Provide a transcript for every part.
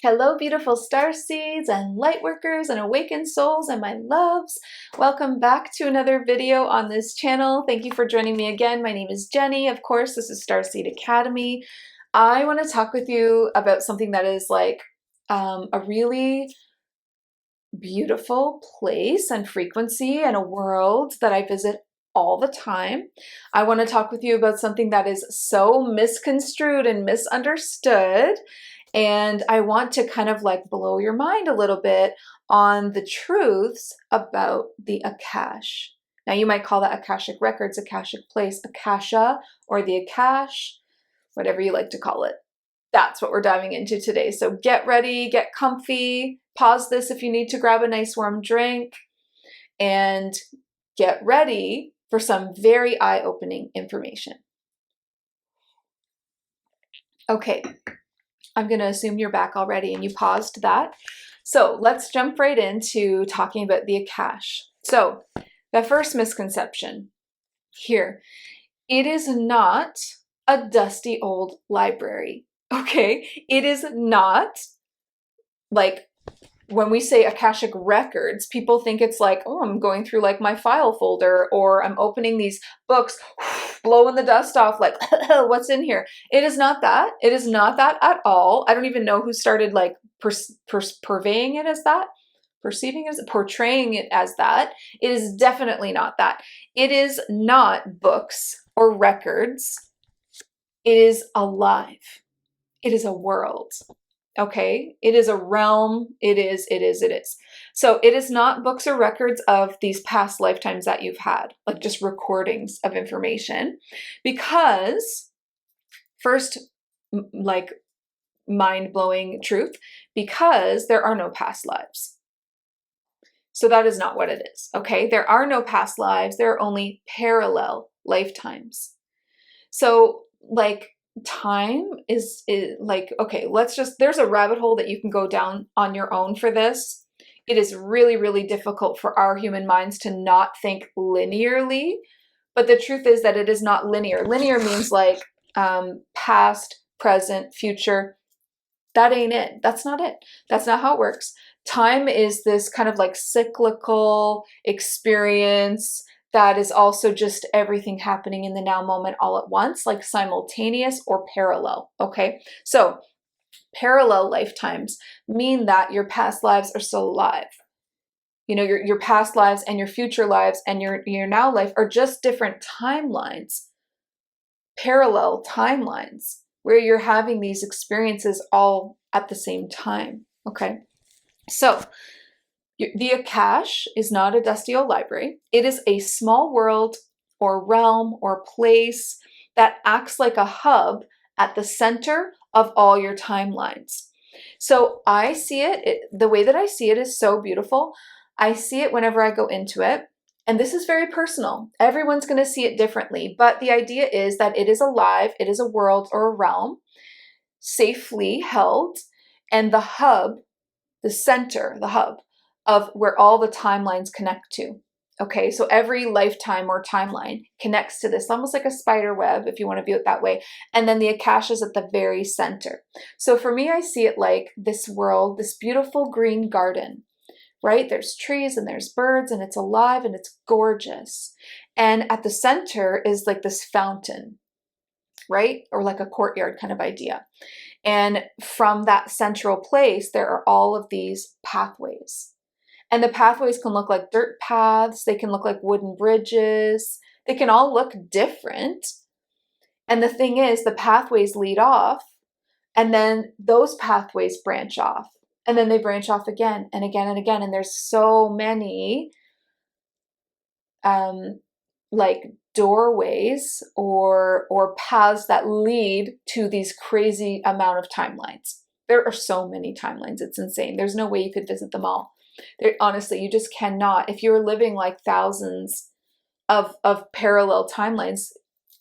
Hello, beautiful star seeds and light workers and awakened souls and my loves. Welcome back to another video on this channel. Thank you for joining me again. My name is Jenny. Of course, this is Starseed Academy. I want to talk with you about something that is like a really beautiful place and frequency and a world that I visit all the time. I want to talk with you about something that is so misconstrued and misunderstood. And I want to kind of like blow your mind a little bit on the truths about the Akash. Now, you might call that Akashic Records, Akashic Place, Akasha, or the Akash, whatever you like to call it. That's what we're diving into today. So get ready, get comfy, pause this if you need to grab a nice warm drink, and get ready for some very eye-opening information. Okay. I'm going to assume you're back already and you paused that. So let's jump right into talking about the Akash. So the first misconception here, it is not a dusty old library. Okay, it is not like when we say Akashic Records, people think it's like, oh, I'm going through like my file folder or I'm opening these books, blowing the dust off like, what's in here? It is not that. It is not that at all. I don't even know who started like purveying it as that, perceiving it as, portraying it as that. It is definitely not that. It is not books or records. It is alive. It is a world. Okay, it is a realm. It is. So it is not books or records of these past lifetimes that you've had, like just recordings of information, because first, like mind-blowing truth, because there are no past lives. So that is not what it is. Okay, there are no past lives. There are only parallel lifetimes. So like, time is like, okay, there's a rabbit hole that you can go down on your own for this. It is really, really difficult for our human minds to not think linearly, but the truth is that it is not linear. Linear means like past, present, future. That ain't it. That's not it. That's not how it works. Time is this kind of like cyclical experience that is also just everything happening in the now moment all at once, like simultaneous or parallel, okay? So parallel lifetimes mean that your past lives are still alive. You know, your past lives and your future lives and your now life are just different timelines, parallel timelines, where you're having these experiences all at the same time, okay? So the Akash is not a dusty old library. It is a small world or realm or place that acts like a hub at the center of all your timelines. So I see it, the way that I see it is so beautiful. I see it whenever I go into it. And this is very personal. Everyone's going to see it differently. But the idea is that it is alive. It is a world or a realm safely held. And the hub, the center, the hub of where all the timelines connect to. Okay, so every lifetime or timeline connects to this, almost like a spider web, if you want to view it that way. And then the Akash is at the very center. So for me, I see it like this world, this beautiful green garden, right? There's trees and there's birds and it's alive and it's gorgeous. And at the center is like this fountain, right? Or like a courtyard kind of idea. And from that central place, there are all of these pathways. And the pathways can look like dirt paths. They can look like wooden bridges. They can all look different. And the thing is, the pathways lead off, and then those pathways branch off. And then they branch off again and again and again. And there's so many like doorways or paths that lead to these crazy amount of timelines. There are so many timelines. It's insane. There's no way you could visit them all. Honestly, you just cannot. If you're living like thousands of parallel timelines,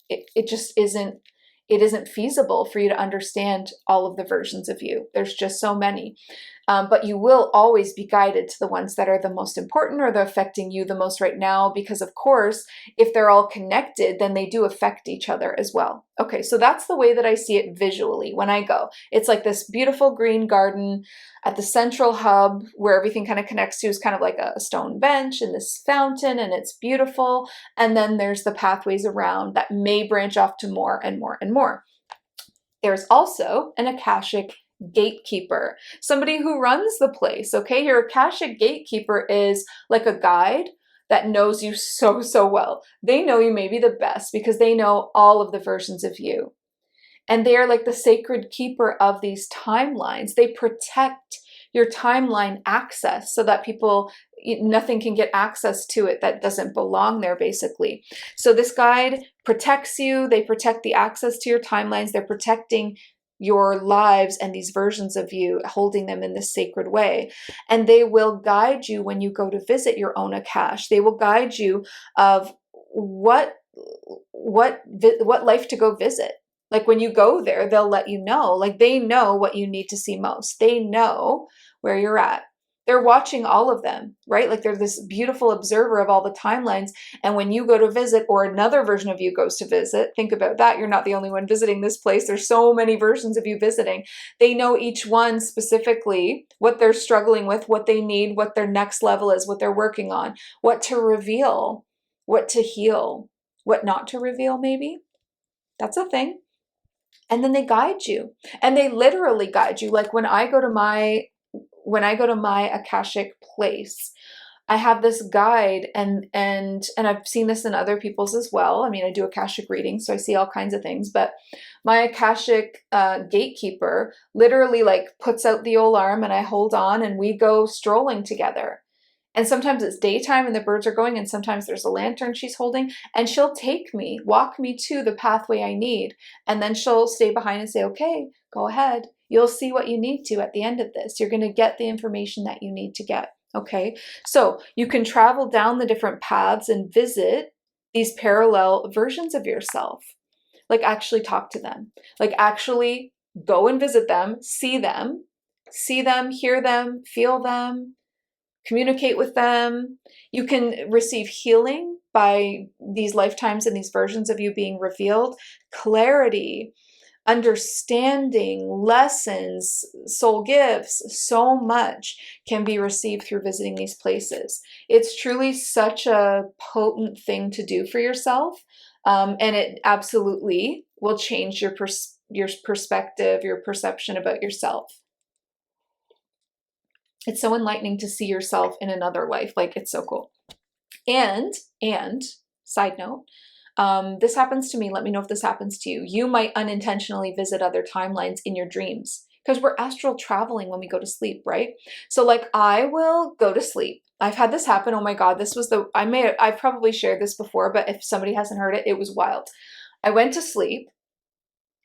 it just isn't feasible for you to understand all of the versions of you. There's just so many. But you will always be guided to the ones that are the most important or they're affecting you the most right now, because of course, if they're all connected, then they do affect each other as well. Okay, so that's the way that I see it visually when I go. It's like this beautiful green garden at the central hub where everything kind of connects to is kind of like a stone bench and this fountain, and it's beautiful. And then there's the pathways around that may branch off to more and more and more. There's also an Akashic gatekeeper, somebody who runs the place, okay? Your Akashic gatekeeper is like a guide that knows you so, so well. They know you maybe the best because they know all of the versions of you. And they are like the sacred keeper of these timelines. They protect your timeline access so that nothing can get access to it that doesn't belong there, basically. So this guide protects you. They protect the access to your timelines. They're protecting your lives and these versions of you, holding them in this sacred way. And they will guide you when you go to visit your own Akash. They will guide you of what life to go visit. Like when you go there, they'll let you know, like they know what you need to see most. They know where you're at. They're watching all of them, right? Like they're this beautiful observer of all the timelines. And when you go to visit or another version of you goes to visit, think about that. You're not the only one visiting this place. There's so many versions of you visiting. They know each one specifically what they're struggling with, what they need, what their next level is, what they're working on, what to reveal, what to heal, what not to reveal maybe. That's a thing. And then they guide you, and they literally guide you. Like when I go to my Akashic place, I have this guide, and I've seen this in other people's as well. I mean, I do Akashic readings, so I see all kinds of things, but my Akashic gatekeeper literally like puts out the alarm and I hold on and we go strolling together. And sometimes it's daytime and the birds are going, and sometimes there's a lantern she's holding, and she'll walk me to the pathway I need. And then she'll stay behind and say, okay, go ahead. You'll see what you need to at the end of this. You're going to get the information that you need to get. Okay. So you can travel down the different paths and visit these parallel versions of yourself. Like actually talk to them, like actually go and visit them, see them, hear them, feel them, communicate with them. You can receive healing by these lifetimes and these versions of you being revealed, clarity, understanding, lessons, soul gifts. So much can be received through visiting these places. It's truly such a potent thing to do for yourself. And it absolutely will change your perspective, your perception about yourself. It's so enlightening to see yourself in another life. Like, it's so cool. And side note, this happens to me. Let me know if this happens to you. You might unintentionally visit other timelines in your dreams because we're astral traveling when we go to sleep, right? So like I will go to sleep. I've had this happen. Oh my God, I've probably shared this before, but if somebody hasn't heard it, it was wild. I went to sleep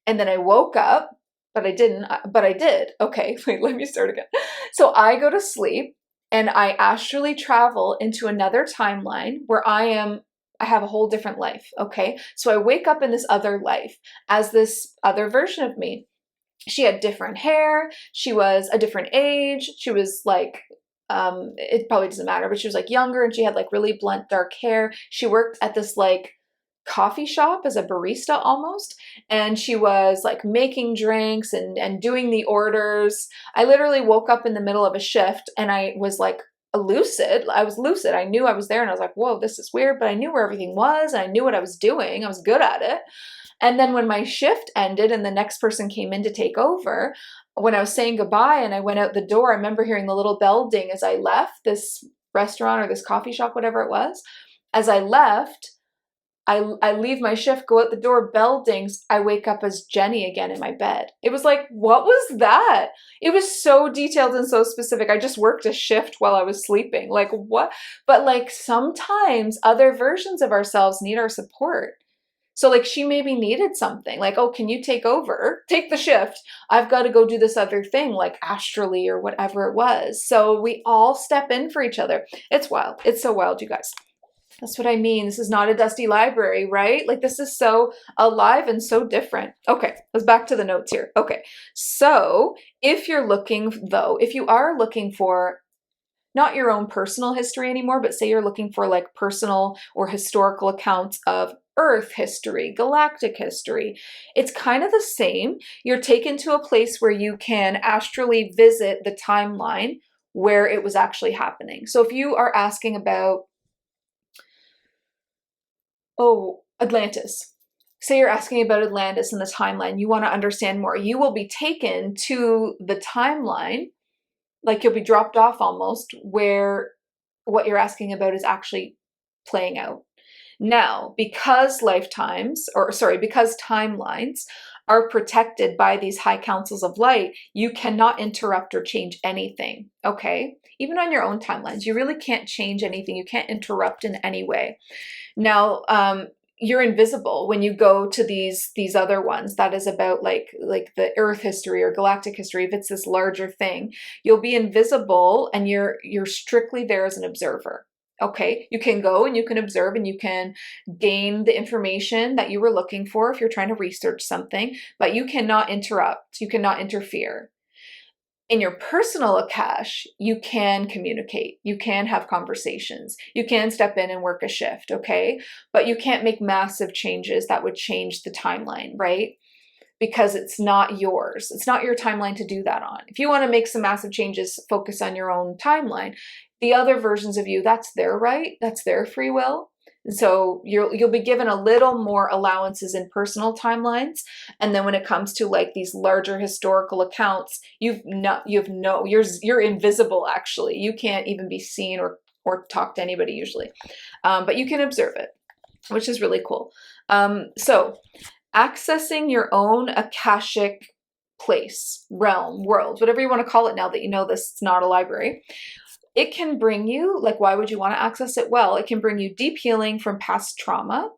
and then I woke up, but I didn't, but I did. Okay, wait, let me start again. So I go to sleep and I astrally travel into another timeline where I have a whole different life. Okay. So I wake up in this other life as this other version of me. She had different hair. She was a different age. She was like, it probably doesn't matter, but she was like younger and she had like really blunt dark hair. She worked at this like coffee shop as a barista almost, and she was like making drinks and doing the orders. I literally woke up in the middle of a shift and I was like lucid. I was lucid. I knew I was there and I was like, whoa, this is weird, but I knew where everything was and I knew what I was doing. I was good at it. And then when my shift ended and the next person came in to take over, when I was saying goodbye and I went out the door, I remember hearing the little bell ding as I left this restaurant or this coffee shop, whatever it was. As I left, I leave my shift, go out the door, bell dings. I wake up as Jenny again in my bed. It was like, what was that? It was so detailed and so specific. I just worked a shift while I was sleeping. Like what? But like sometimes other versions of ourselves need our support. So like she maybe needed something like, oh, can you take over? Take the shift. I've got to go do this other thing like astrally or whatever it was. So we all step in for each other. It's wild. It's so wild, you guys. That's what I mean. This is not a dusty library, right? Like this is so alive and so different. Okay, let's back to the notes here. Okay, so if you're looking though, if you are looking for not your own personal history anymore, but say you're looking for like personal or historical accounts of Earth history, galactic history, it's kind of the same. You're taken to a place where you can astrally visit the timeline where it was actually happening. So if you are asking about, oh, Atlantis. Say you're asking about Atlantis in the timeline, you want to understand more. You will be taken to the timeline, like you'll be dropped off almost, where what you're asking about is actually playing out. Now, because because timelines are protected by these high councils of light, you cannot interrupt or change anything, okay? Even on your own timelines, you really can't change anything. You can't interrupt in any way. Now, you're invisible when you go to these other ones that is about like the Earth history or galactic history. If it's this larger thing, you'll be invisible and you're strictly there as an observer. Okay, you can go and you can observe and you can gain the information that you were looking for if you're trying to research something, but you cannot interrupt, you cannot interfere. In your personal Akash, you can communicate, you can have conversations, you can step in and work a shift, okay? But you can't make massive changes that would change the timeline, right? Because it's not yours. It's not your timeline to do that on. If you want to make some massive changes, focus on your own timeline. The other versions of you, that's their right, that's their free will. And so you'll be given a little more allowances in personal timelines, and then when it comes to like these larger historical accounts, you're invisible actually. You can't even be seen or talk to anybody usually, but you can observe it, which is really cool. So accessing your own Akashic place, realm, world, whatever you want to call it now that you know this is not a library. It can bring you, like, why would you want to access it? Well, it can bring you deep healing from past trauma,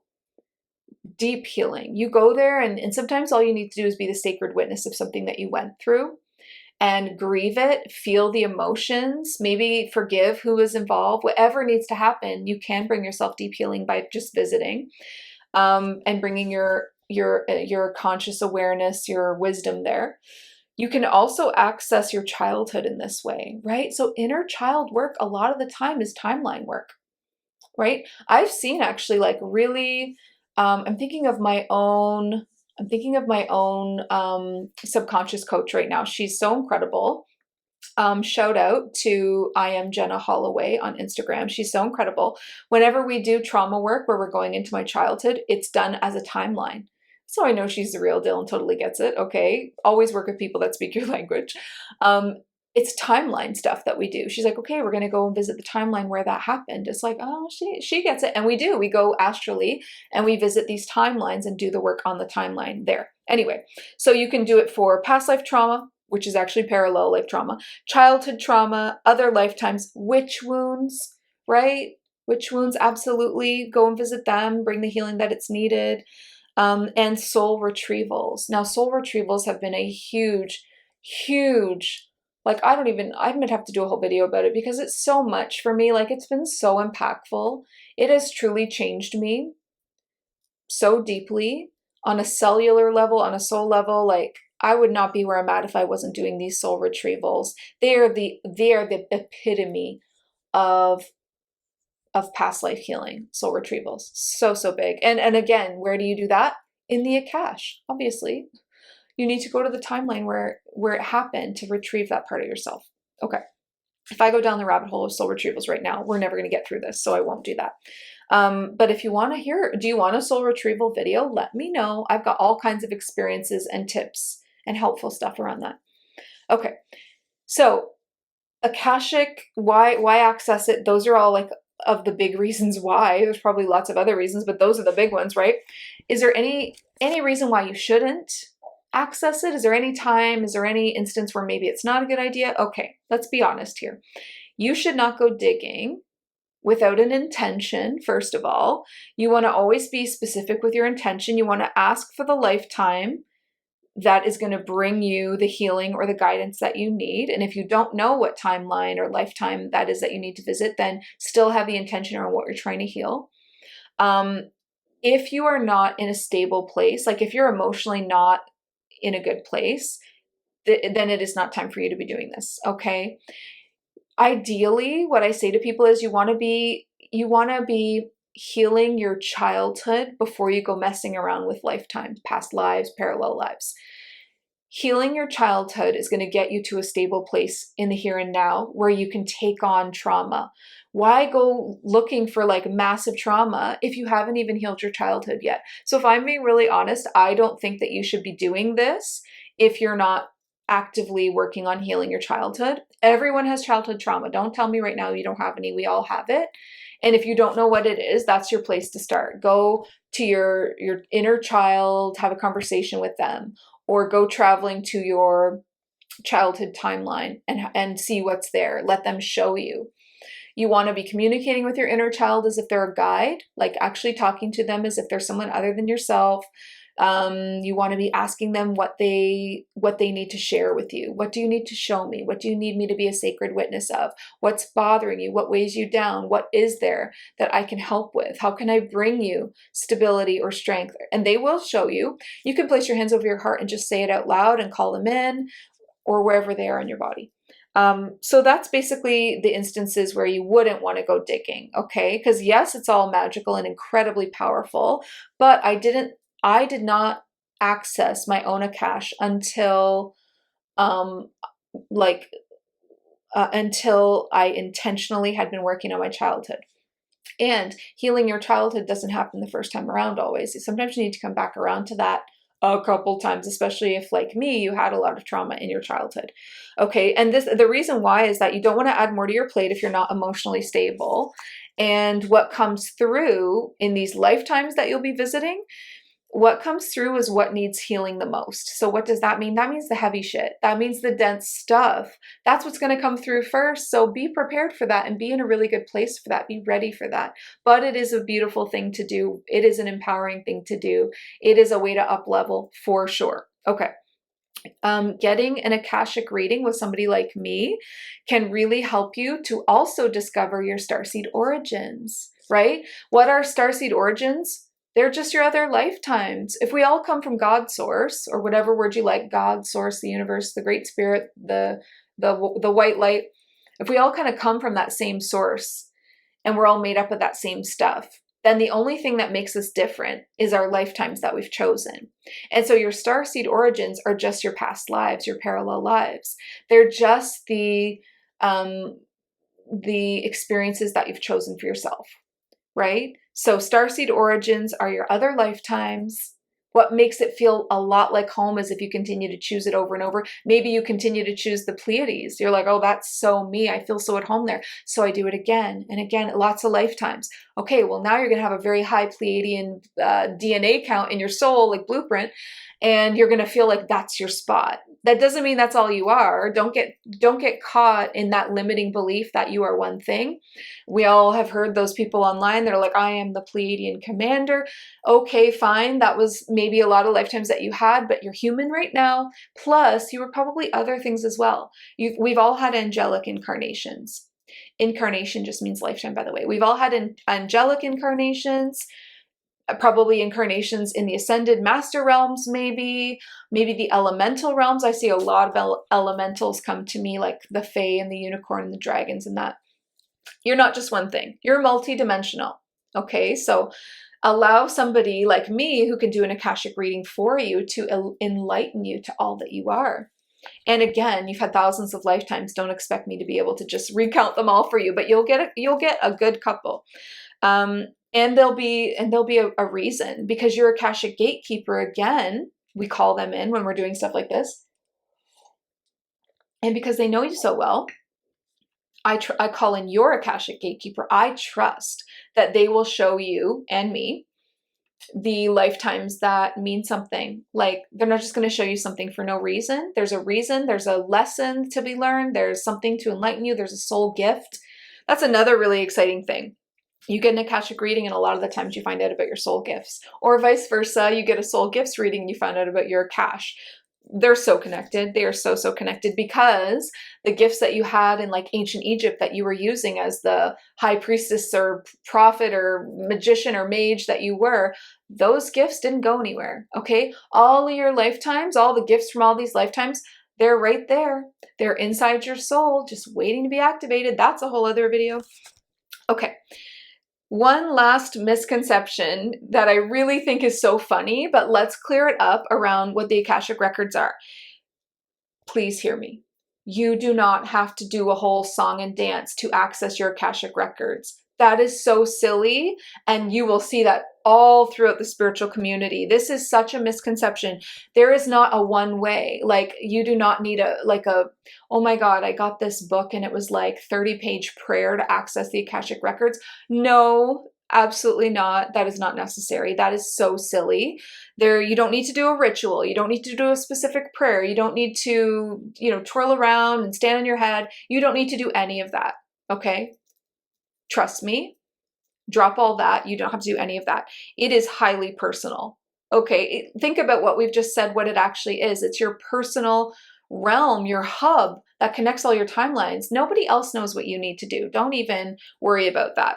deep healing. You go there and sometimes all you need to do is be the sacred witness of something that you went through and grieve it, feel the emotions, maybe forgive who was involved, whatever needs to happen. You can bring yourself deep healing by just visiting and bringing your conscious awareness, your wisdom there. You can also access your childhood in this way, right? So inner child work a lot of the time is timeline work, right? I've seen actually like really, I'm thinking of my own subconscious coach right now. She's so incredible. Shout out to I am Jenna Holloway on Instagram. She's so incredible. Whenever we do trauma work where we're going into my childhood, it's done as a timeline. So I know she's the real deal and totally gets it. Okay. Always work with people that speak your language. It's timeline stuff that we do. She's like, okay, we're going to go and visit the timeline where that happened. It's like, oh, she gets it. And we do. We go astrally and we visit these timelines and do the work on the timeline there. Anyway, so you can do it for past life trauma, which is actually parallel life trauma, childhood trauma, other lifetimes, witch wounds, right? Witch wounds, absolutely. Go and visit them, bring the healing that it's needed. And soul retrievals. Now, soul retrievals have been a huge, like I'm gonna have to do a whole video about it because it's so much for me. Like it's been so impactful. It has truly changed me so deeply on a cellular level, on a soul level. Like I would not be where I'm at if I wasn't doing these soul retrievals. They are the epitome of past life healing, soul retrievals. So big. And again, where do you do that? In the Akash, obviously. You need to go to the timeline where it happened to retrieve that part of yourself. Okay. If I go down the rabbit hole of soul retrievals right now, we're never going to get through this, so I won't do that. But if you want to do you want a soul retrieval video? Let me know. I've got all kinds of experiences and tips and helpful stuff around that. Okay. So Akashic, why access it? Those are all like of the big reasons why. There's probably lots of other reasons, but those are the big ones, right? Is there any reason why you shouldn't access it? Is there any instance where maybe it's not a good idea? Okay, let's be honest here. You should not go digging without an intention, first of all. You want to always be specific with your intention. You want to ask for the lifetime that is going to bring you the healing or the guidance that you need. And if you don't know what timeline or lifetime that is that you need to visit, then still have the intention on what you're trying to heal. If you are not in a stable place, like if you're emotionally not in a good place, then it is not time for you to be doing this. Okay. Ideally, what I say to people is you want to be healing your childhood before you go messing around with lifetimes, past lives, parallel lives. Healing your childhood is going to get you to a stable place in the here and now where you can take on trauma. Why go looking for like massive trauma if you haven't even healed your childhood yet? So if I'm being really honest, I don't think that you should be doing this if you're not actively working on healing your childhood. Everyone has childhood trauma. Don't tell me right now you don't have any. We all have it. And if you don't know what it is, that's your place to start. Go to your inner child, have a conversation with them, or go traveling to your childhood timeline and see what's there. Let them show you. You want to be communicating with your inner child as if they're a guide, like actually talking to them as if they're someone other than yourself. You want to be asking them what they need to share with you. What do you need to show me? What do you need me to be a sacred witness of? What's bothering you? What weighs you down? What is there that I can help with? How can I bring you stability or strength? And they will show you. You can place your hands over your heart and just say it out loud and call them in, or wherever they are in your body. So that's basically the instances where you wouldn't want to go digging, okay? Because yes, it's all magical and incredibly powerful, but I did not access my own Akash until until I intentionally had been working on my childhood. And healing your childhood doesn't happen the first time around always. Sometimes you need to come back around to that a couple times, especially if, like me, you had a lot of trauma in your childhood. Okay, and the reason why is that you don't want to add more to your plate if you're not emotionally stable. And what comes through in these lifetimes that you'll be visiting, what comes through is what needs healing the most. So what does that mean? That means the heavy shit. That means the dense stuff. That's what's going to come through first. So be prepared for that and be in a really good place for that. Be ready for that. But it is a beautiful thing to do. It is an empowering thing to do. It is a way to up level for sure. Okay. Getting an Akashic reading with somebody like me can really help you to also discover your starseed origins, right? What are starseed origins? They're just your other lifetimes. If we all come from God source, or whatever word you like, God source, the universe, the great spirit, the white light, if we all kind of come from that same source and we're all made up of that same stuff, then the only thing that makes us different is our lifetimes that we've chosen. And so your starseed origins are just your past lives, your parallel lives. They're just the experiences that you've chosen for yourself, right? So starseed origins are your other lifetimes. What makes it feel a lot like home is if you continue to choose it over and over. Maybe you continue to choose the Pleiades. You're like, oh, that's so me. I feel so at home there. So I do it again and again, lots of lifetimes. Okay, well, now you're going to have a very high Pleiadian DNA count in your soul, like blueprint, and you're going to feel like that's your spot. That doesn't mean that's all you are. Don't get caught in that limiting belief that you are one thing. We all have heard those people online. They're like, I am the Pleiadian commander. Okay, fine. That was maybe a lot of lifetimes that you had, but you're human right now. Plus, you were probably other things as well. We've all had angelic incarnations. Incarnation just means lifetime, by the way. We've all had angelic incarnations. Probably incarnations in the ascended master realms, maybe the elemental realms. I see a lot of elementals come to me, like the fae and the unicorn and the dragons and that. You're not just one thing. You're multidimensional. Okay, so allow somebody like me who can do an Akashic reading for you to enlighten you to all that you are. And again, you've had thousands of lifetimes. Don't expect me to be able to just recount them all for you, but you'll get a good couple. And there'll be a reason, because your Akashic gatekeeper, again, we call them in when we're doing stuff like this. And because they know you so well, I call in your Akashic gatekeeper. I trust that they will show you and me the lifetimes that mean something. Like, they're not just going to show you something for no reason. There's a reason. There's a lesson to be learned. There's something to enlighten you. There's a soul gift. That's another really exciting thing. You get an Akashic reading, and a lot of the times you find out about your soul gifts, or vice versa. You get a soul gifts reading and you find out about your Akash. they're so connected. They are so, so connected, because the gifts that you had in like ancient Egypt that you were using as the high priestess or prophet or magician or mage that you were, those gifts didn't go anywhere. Okay. All of your lifetimes, all the gifts from all these lifetimes, they're right there. They're inside your soul, just waiting to be activated. That's a whole other video. Okay. One last misconception that I really think is so funny, but let's clear it up around what the Akashic Records are. Please hear me. You do not have to do a whole song and dance to access your Akashic Records. That is so silly, and you will see that all throughout the spiritual community. This is such a misconception. There is not a one way. Like, you do not need oh my God, I got this book and it was like 30-page prayer to access the Akashic Records. No, absolutely not. That is not necessary. That is so silly. You don't need to do a ritual. You don't need to do a specific prayer. You don't need to, twirl around and stand on your head. You don't need to do any of that. Okay? Trust me, drop all that. You don't have to do any of that. It is highly personal. Okay, think about what we've just said, what it actually is. It's your personal realm, your hub that connects all your timelines. Nobody else knows what you need to do. Don't even worry about that.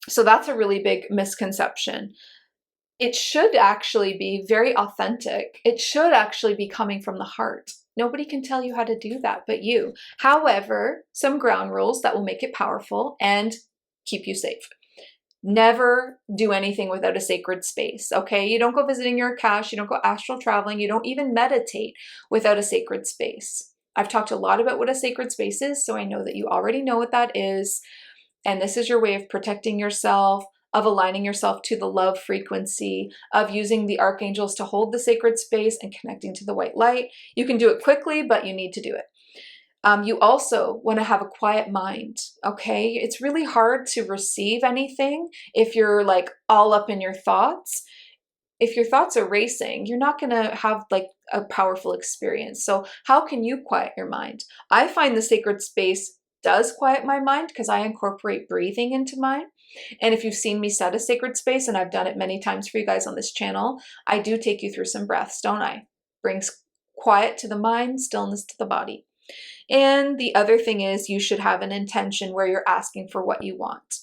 So that's a really big misconception. It should actually be very authentic. It should actually be coming from the heart. Nobody can tell you how to do that but you. However, some ground rules that will make it powerful and keep you safe. Never do anything without a sacred space, okay? You don't go visiting your Akash, you don't go astral traveling, you don't even meditate without a sacred space. I've talked a lot about what a sacred space is, so I know that you already know what that is. And this is your way of protecting yourself, of aligning yourself to the love frequency, of using the archangels to hold the sacred space and connecting to the white light. You can do it quickly, but you need to do it. You also want to have a quiet mind, okay? It's really hard to receive anything if you're like all up in your thoughts. If your thoughts are racing, you're not going to have like a powerful experience. So how can you quiet your mind? I find the sacred space does quiet my mind because I incorporate breathing into mine. And if you've seen me set a sacred space, and I've done it many times for you guys on this channel, I do take you through some breaths, don't I? Brings quiet to the mind, stillness to the body. And the other thing is, you should have an intention where you're asking for what you want.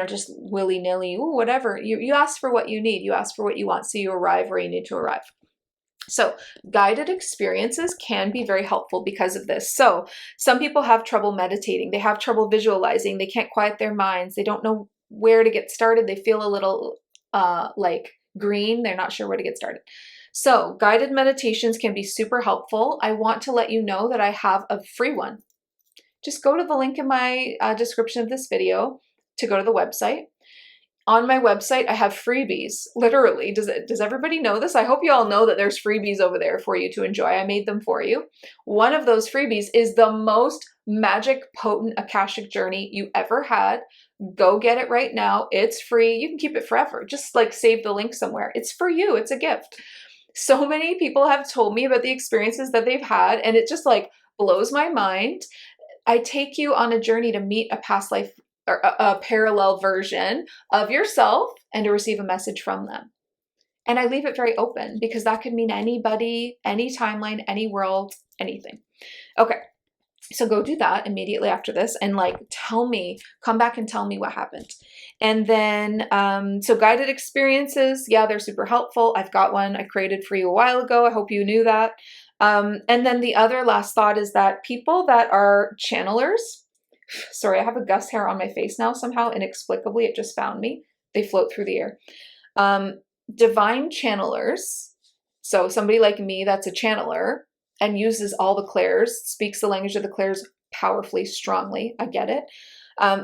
Just willy-nilly, whatever. You ask for what you need. You ask for what you want, so you arrive where you need to arrive. So guided experiences can be very helpful because of this. So some people have trouble meditating. They have trouble visualizing. They can't quiet their minds. They don't know where to get started. They feel a little like green. They're not sure where to get started. So guided meditations can be super helpful. I want to let you know that I have a free one. Just go to the link in my description of this video to go to the website. On my website, I have freebies, literally. Does everybody know this? I hope you all know that there's freebies over there for you to enjoy. I made them for you. One of those freebies is the most magic, potent Akashic journey you ever had. Go get it right now. It's free. You can keep it forever. Just like save the link somewhere. It's for you. It's a gift. So many people have told me about the experiences that they've had, and it just like blows my mind. I take you on a journey to meet a past life or a parallel version of yourself and to receive a message from them. And I leave it very open because that could mean anybody, any timeline, any world, anything. Okay, so go do that immediately after this and like come back and tell me what happened. And then, so guided experiences, yeah, they're super helpful. I've got one I created for you a while ago. I hope you knew that. And then the other last thought is that people that are channelers, sorry, I have a gust hair on my face now somehow, inexplicably, it just found me. They float through the air. Divine channelers, so somebody like me that's a channeler and uses all the clairs, speaks the language of the clairs powerfully, strongly, I get it.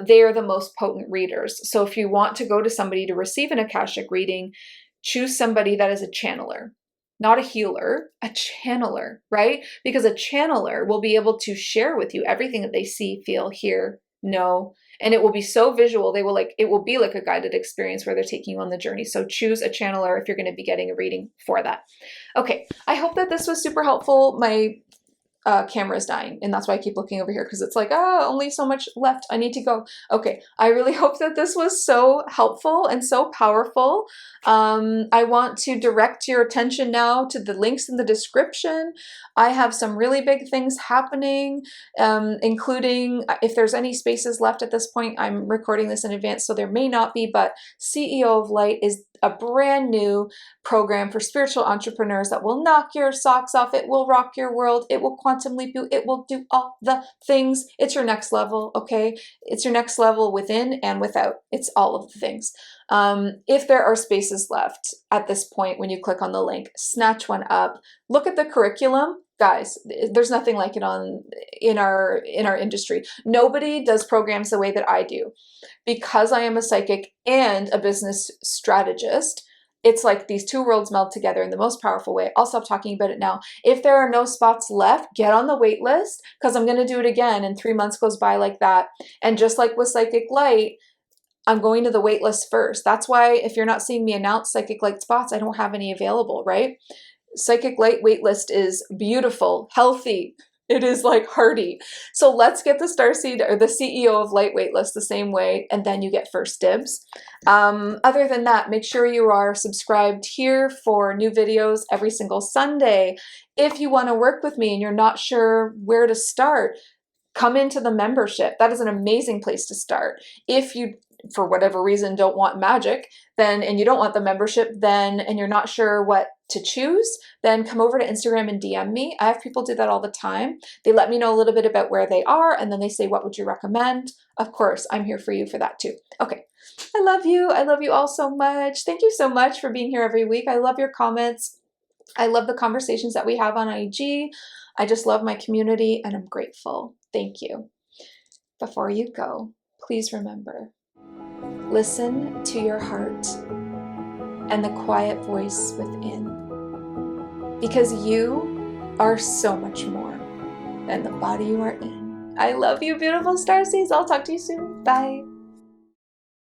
They are the most potent readers. So if you want to go to somebody to receive an Akashic reading, choose somebody that is a channeler. Not a healer, a channeler, right? Because a channeler will be able to share with you everything that they see, feel, hear, know, and it will be so visual. It will be like a guided experience where they're taking you on the journey. So choose a channeler if you're going to be getting a reading for that. Okay, I hope that this was super helpful. My camera's dying, and that's why I keep looking over here, because it's like, oh, only so much left, I need to go. Okay, I really hope that this was so helpful and so powerful. I want to direct your attention now to the links in the description. I have some really big things happening, including, if there's any spaces left at this point, I'm recording this in advance, so there may not be, but CEO of Light is a brand new program for spiritual entrepreneurs that will knock your socks off. It will rock your world. It will quantum leap you. It will do all the things. It's your next level, okay? It's your next level within and without. It's all of the things. If there are spaces left at this point, when you click on the link, snatch one up. Look at the curriculum. Guys, there's nothing like it in our industry. Nobody does programs the way that I do. Because I am a psychic and a business strategist, it's like these two worlds meld together in the most powerful way. I'll stop talking about it now. If there are no spots left, get on the wait list, because I'm going to do it again, and 3 months goes by like that. And just like with Psychic Light, I'm going to the wait list first. That's why if you're not seeing me announce Psychic Light spots, I don't have any available, right? Psychic Light waitlist is beautiful, healthy. It is like hearty. So let's get the Starseed or the CEO of Light waitlist the same way, and then you get first dibs. Other than that, make sure you are subscribed here for new videos every single Sunday. If you want to work with me and you're not sure where to start, come into the membership. That is an amazing place to start. If you, for whatever reason, don't want magic, then, and you don't want the membership, then, and you're not sure what to choose, then come over to Instagram and DM me. I have people do that all the time. They let me know a little bit about where they are, and then they say, what would you recommend? Of course, I'm here for you for that too. Okay, I love you. I love you all so much. Thank you so much for being here every week. I love your comments. I love the conversations that we have on IG. I just love my community, and I'm grateful. Thank you. Before you go, please remember, listen to your heart and the quiet voice within, because you are so much more than the body you are in. I love you, beautiful starseeds. I'll talk to you soon. Bye.